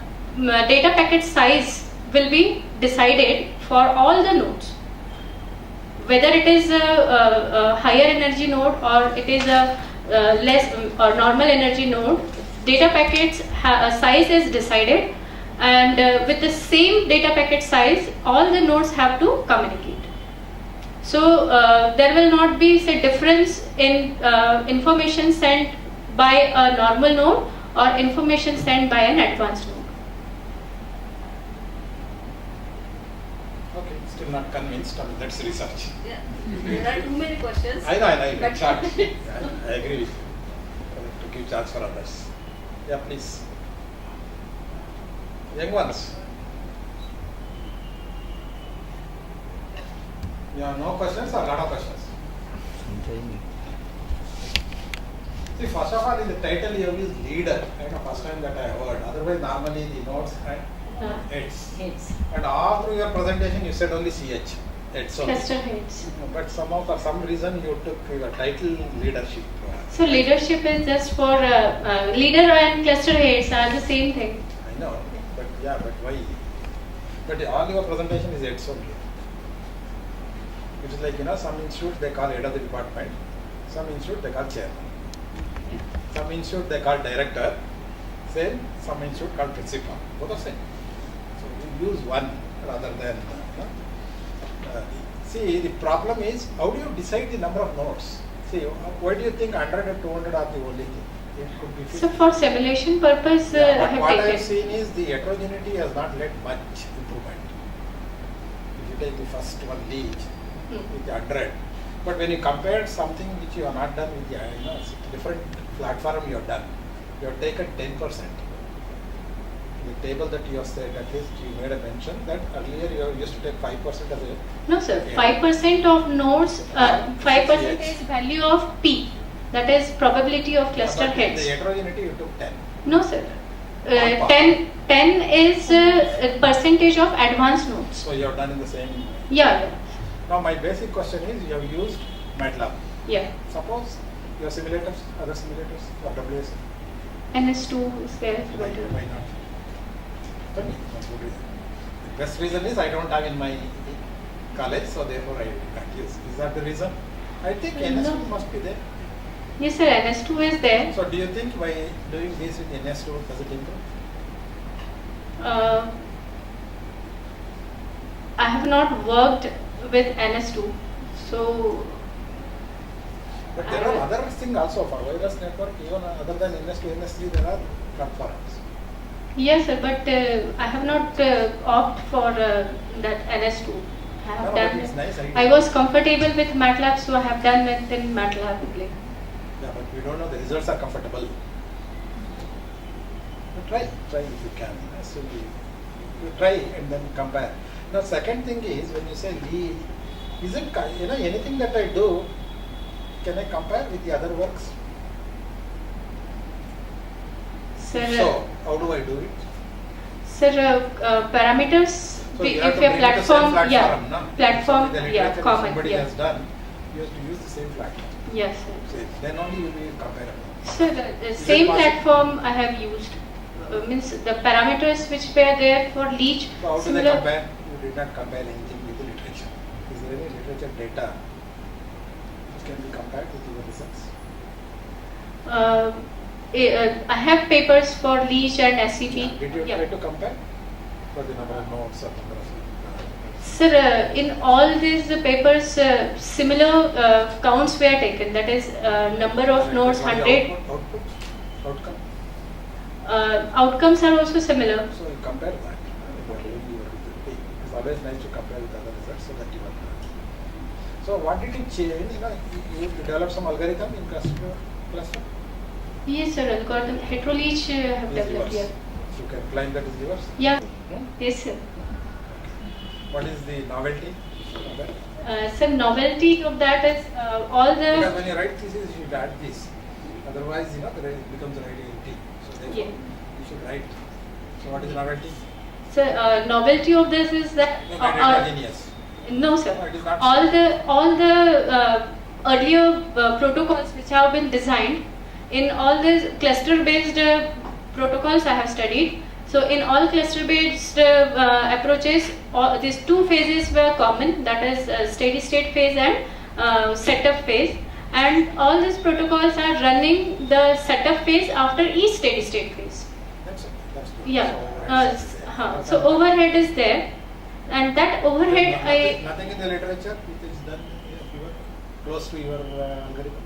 data packet size will be decided for all the nodes. Whether it is a higher energy node or it is a less or normal energy node, data packets size is decided, and with the same data packet size, all the nodes have to communicate. So there will not be say difference in information sent by a normal node or information sent by an advanced node. Okay. Still not convinced. Let's research. Yeah. There are too many questions. I know. But- Charge. I agree with you. To give charge for others. Yeah, please. Young ones. Yeah, no questions or lot of questions? See, first of all, in the title you have used leader. First time that I heard. Otherwise, normally the notes and heads. Heads. And all through your presentation, you said only CH. Heads only. Cluster heads. But somehow, for some reason, you took your title leadership. So leadership is just for leader and cluster heads are the same thing. I know, but why? But all your presentation is heads only. It is like, some institutes they call head of the department, some institute they call chairman. Some institute they call director, same, some institute called principal. Both are same. So we use one rather than. See, the problem is, how do you decide the number of nodes? See, why do you think 100 and 200 are the only thing? It could be 50. So for simulation purpose, I But have what I have taken. seen is the heterogeneity has not led much improvement. If you take the first one, LEACH, with 100, but when you compare something which you have not done with the different platform you have done, you have taken 10%. The table that you have said, at least you made a mention that earlier you used to take 5% as a. No sir, Yeah. 5% of nodes, 5% Yes. is value of P. That is probability of cluster But heads. The heterogeneity you took 10. No sir. Not 10 is a percentage of advanced nodes. So you have done in the same. Yeah. Now my basic question is, you have used MATLAB. Yeah. Suppose your simulators, other simulators, or WSN. NS2 is there. Why not? Tell me, what would be the best reason is I don't have in my college, so therefore I can't use. Is that the reason? I think NS2 No. must be there. Yes sir, NS2 is there. So do you think by doing this with NS2, does it improve? I have not worked with NS2, so But there are other things also for wireless network, even other than NS2, NS3, there are platforms. yes sir, but I have not opted for that NS2. I have No, done. but it's nice idea. I was comfortable with MATLAB, so I have done it in MATLAB only. Yeah, but we don't know the results are comfortable. But try if you can. So you try and then compare. Now, second thing is when you say lead, isn't anything that I do, can I compare with the other works? Sir, So how do I do it? sir, parameters. So you if have to your bring it to platform, same yeah, platform, no? platform, So the yeah, literature common, somebody yeah. has done, you have to use the same platform. Yes, sir. So then only you will be comparable. So the it same possible? platform I have used. Means the parameters which were there for LEACH. So how do they similar- compare? You did not compare anything with the literature. Is there any literature data which can be compared with your results? I have papers for LEACH and SEP. Did you Yeah. try to compare for the number of nodes or number of? Sir, in all these papers, similar counts were taken. That is, number of nodes, What is the 100. outcome. Outcomes are also similar. So you compare that. It's always nice to compare with other results so that you are. So what did you change? You developed some algorithm in cluster. Yes, sir. Algorithm heteroleach have Is developed. yours. Yeah. You can claim that is yours. Yeah. Hmm? Yes, sir. What is the novelty of that? Sir, novelty of that is all Because the. when you write thesis, you should add this. Otherwise, it becomes an identity. So therefore, Yeah. you should write. So what is novelty? Sir, novelty of this is that. No, heterogeneous. No, sir. No, it is not All the earlier protocols which have been designed, in all these cluster-based protocols I have studied. So in all cluster-based approaches, these two phases were common. That is steady-state phase and setup phase. And all these protocols are running the setup phase after each steady-state phase. That's it. That's good. Yeah. So, So overhead is there, and that overhead nothing in the literature which is done close to your algorithm.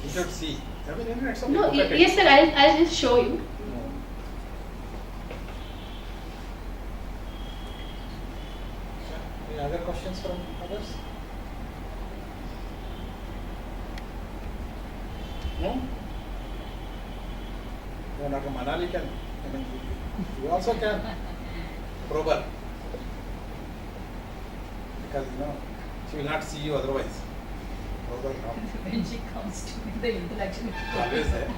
You should see. I mean, internet somebody No, look at it. yes, sir. I'll just show you. Any other questions from others? No? No, Dr. Manali can. I mean, you also can. Probe her. Because she will not see you otherwise. Probe her now. When she comes to me, the intellectual. Always there.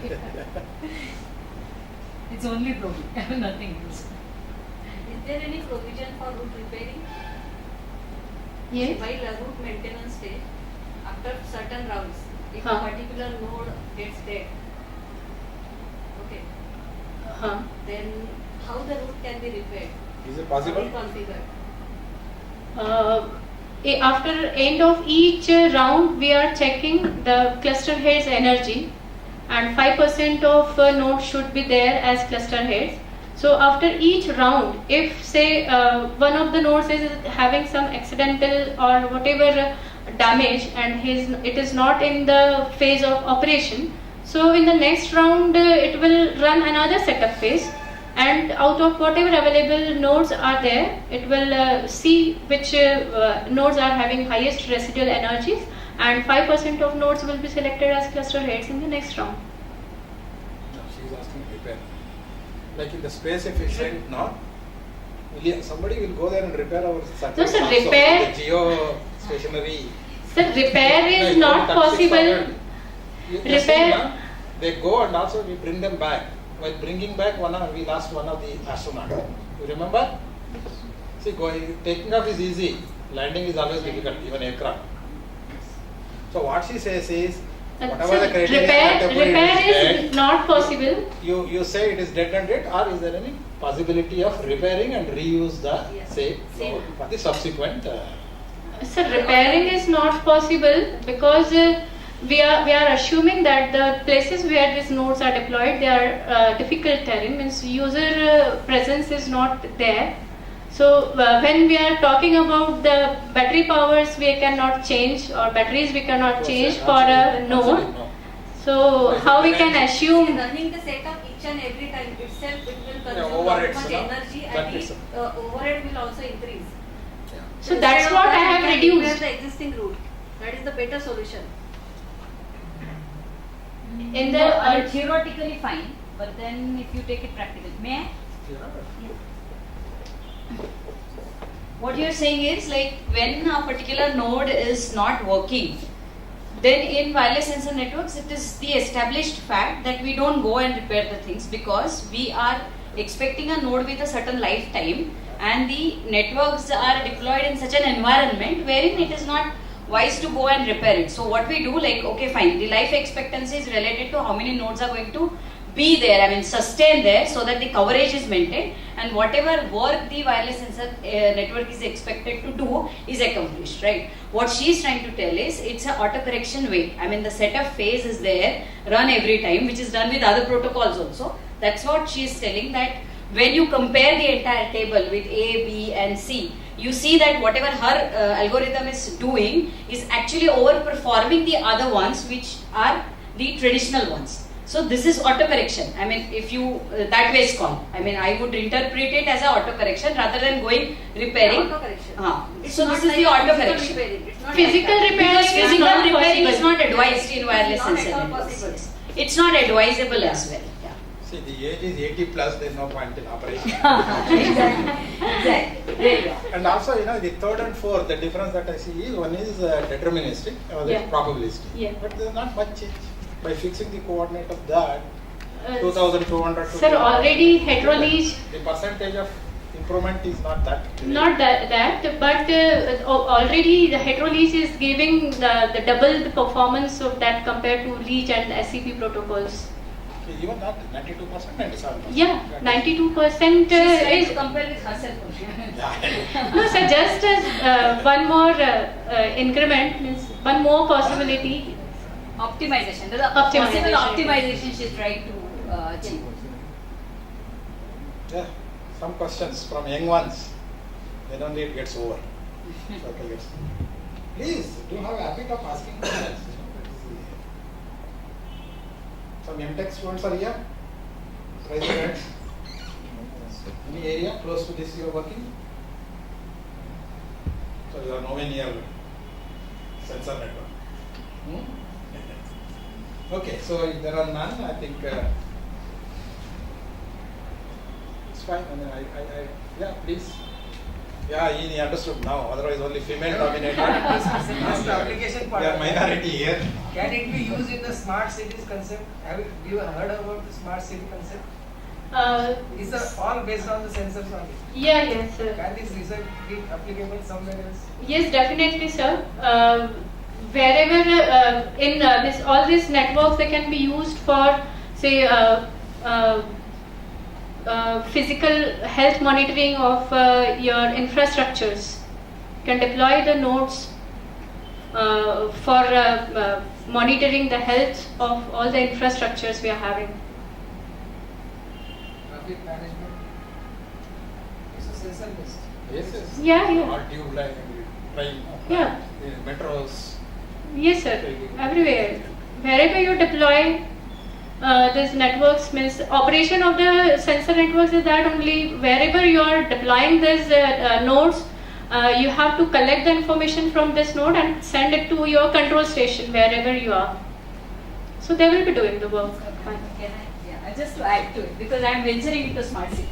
It's only probing, nothing else. Is there any provision for root repairing? Yes. While a root maintenance stage, after certain rounds, if a Huh. particular node gets dead, okay, Huh. then how the root can be repaired? Is it possible? Reconfigured. After end of each round, we are checking the cluster heads energy, and 5% of nodes should be there as cluster heads. So after each round, if say one of the nodes is having some accidental or whatever damage and it is not in the phase of operation, so in the next round it will run another setup phase, and out of whatever available nodes are there, it will see which nodes are having highest residual energies, and 5% of nodes will be selected as cluster heads in the next round. No, she is asking repair. Like in the space efficient, no? Somebody will go there and repair our circuit. No, sir, also. repair- The geo-stationary. Sir, repair is not possible. Repair- They go and also we bring them back. While bringing back we lost one of the astronauts. You remember? See, taking off is easy. Landing is always difficult, even aircraft. So what she says is, whatever Sir, the criteria repair is dead, not possible. you say it is dead and dead, or is there any possibility of repairing and reuse the Yes. same node for the subsequent? Sir, repairing is not possible because we are assuming that the places where these nodes are deployed, they are difficult terrain, means user presence is not there. So when we are talking about the battery powers, we cannot change, or batteries we cannot change for a node. No. So how we can assume? Running the setup each and every time itself, it will consume Yeah, so overheads, much no? energy, That and is- the overhead will also increase. So that's Instead of what I that, have we can repair reduced. the existing route. That is the better solution. In the Theoretically fine, but then if you take it practical, may I? What you're saying is, like, when a particular node is not working, then in wireless sensor networks, it is the established fact that we don't go and repair the things, because we are expecting a node with a certain lifetime, and the networks are deployed in such an environment wherein it is not wise to go and repair it. So what we do, like, okay, fine, the life expectancy is related to how many nodes are going to be there, I mean sustain there, so that the coverage is maintained, and whatever work the wireless sensor network is expected to do is accomplished, right? What she is trying to tell is, it's an auto correction way. I mean the setup phase is there, run every time, which is done with other protocols also. That's what she is telling, that when you compare the entire table with A, B and C, you see that whatever her algorithm is doing is actually overperforming the other ones, which are the traditional ones. So this is autocorrection. I mean, if you, that way it's called. I mean, I would interpret it as a autocorrection rather than going repairing. Auto-correction. It's So not this is like the physical autocorrection. repairing. It's not Physical like that. repairing Because is physical not repairing is possible. not advised in wireless Not at sensor all networks. possible. It's not advisable as well. Yeah. See, the age is 80 plus, there is no point in operation. Exactly. There you are. And also, the third and fourth, the difference that I see is, one is deterministic, other is Yeah. probabilistic. Yeah. But there is not much change. By fixing the coordinate of that, Uh, 2200 to Sir, already heteroleach, the percentage of improvement is not that. not that, but already the heteroleach is giving the double the performance of that compared to LEACH and SEP protocols. Even not 92%, 97%. Yeah, 92% She's trying is. to compare with herself. Yeah. No, sir, just as one more increment, means one more possibility. Optimization. The Optimization. possible optimization she's trying to achieve. Yeah, some questions from young ones, then only it gets over. Circle gets. Please, do have a habit of asking questions. Some MTech students are here. Raise your hands. Any area close to this you are working? So So you are nowhere near sensor network. Okay, so if there are none, I think it's fine. I mean, yeah, please. Yeah, he understood now. Otherwise, only female dominated. This is the application part. We are minority here. Can it be used in the smart cities concept? Have you heard about the smart city concept? It's all based on the sensors only. Yes, sir. Can this result be applicable somewhere else? Yes, definitely, sir. Wherever in all these networks, they can be used for, say, physical health monitoring of your infrastructures. You can deploy the nodes for monitoring the health of all the infrastructures we are having. Traffic management. It's a sensor based. Yes. Yeah. All tube line, train, Yeah. metros. Yes, sir. Everywhere. Wherever you deploy these networks, means operation of the sensor networks is that only wherever you are deploying these nodes, you have to collect the information from this node and send it to your control station wherever you are. So they will be doing the work. Fine. Just to add to it, because I am venturing into smart city.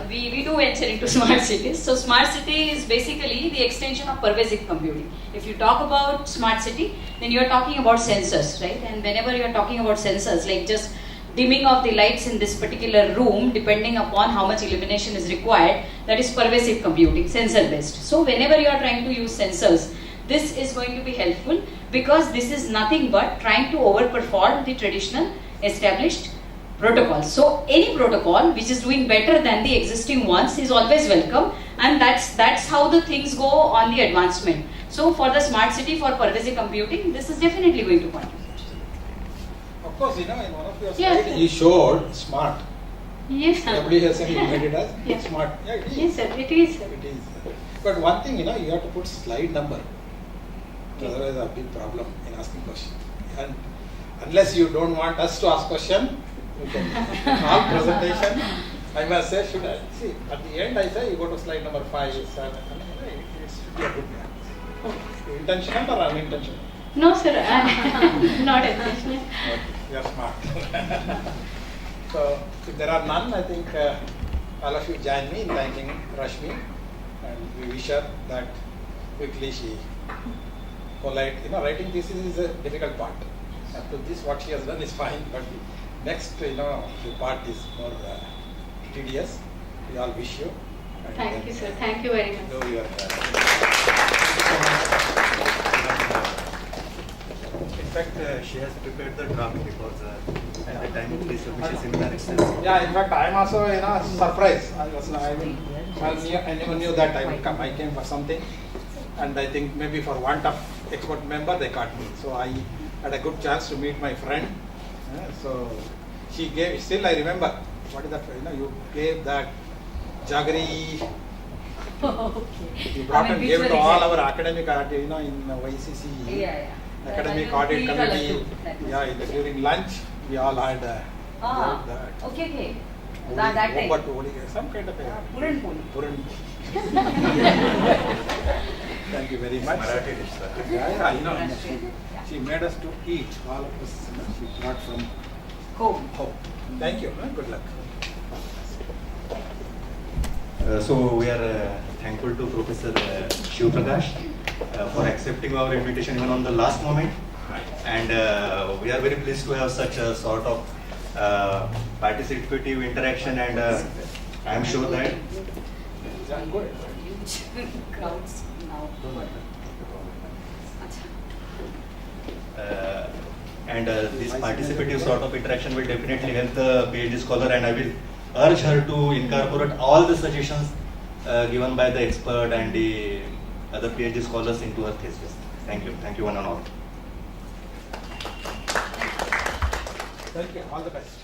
We do venture into smart cities. So smart city is basically the extension of pervasive computing. If you talk about smart city, then you are talking about sensors, right? And whenever you are talking about sensors, like just dimming of the lights in this particular room, depending upon how much illumination is required, that is pervasive computing, sensor based. So whenever you are trying to use sensors, this is going to be helpful because this is nothing but trying to overperform the traditional established protocols. So any protocol which is doing better than the existing ones is always welcome, and that's how the things go on the advancement. So for the smart city, for pervasive computing, this is definitely going to contribute. Of course, in one of your Yes, slides, sir. you showed smart. Yes, sir. WSN, you made it as Yeah. smart. Yeah, it is. Yes, sir. It is, sir. It is. But one thing, you have to put slide number. Otherwise, a big problem in asking question. And unless you don't want us to ask question, you can. All presentation, I must say, should I see at the end? I say you go to slide number 5, 7. It should be a good practice. Intentional or unintentional? No, sir. Not intentional. Okay, you are smart. So, if there are none, I think all of you join me in thanking Rashmi, and we wish her that quickly she polite. Writing thesis is a difficult part. Up to this, what she has done is fine, but the next, the part is more tedious. We all wish you. And Thank you, sir. Thank you very much. Do your. In fact, she has prepared the draft because at the time of presubmission seminar itself. Yeah, in fact, I am also surprised. I never knew that I would come. I came for something, and I think maybe for want of expert member they caught me. So I had a good chance to meet my friend. So she gave. Still, I remember what is that? You gave that jaggery. Okay. You brought and gave it to visual all example. our academic in YCC. Yeah. Academic That audit will be committee. colorful. Yeah, during lunch we all had that. Okay. That time. But some kind of a Puran poli. Puran. Thank you very much. Marathi dish, sir. Yeah, she made us to eat. All of us, she brought from Home. home. Thank you. Good luck. So we are thankful to Professor Shiv Prakash for accepting our invitation even on the last moment, and we are very pleased to have such a sort of participative interaction, and I am sure that Good. Huge crowds now. this participative sort of interaction will definitely help the PhD scholar, and I will urge her to incorporate all the suggestions given by the expert and the other PhD scholars into her thesis. Thank you one and all. Thank you. All the best.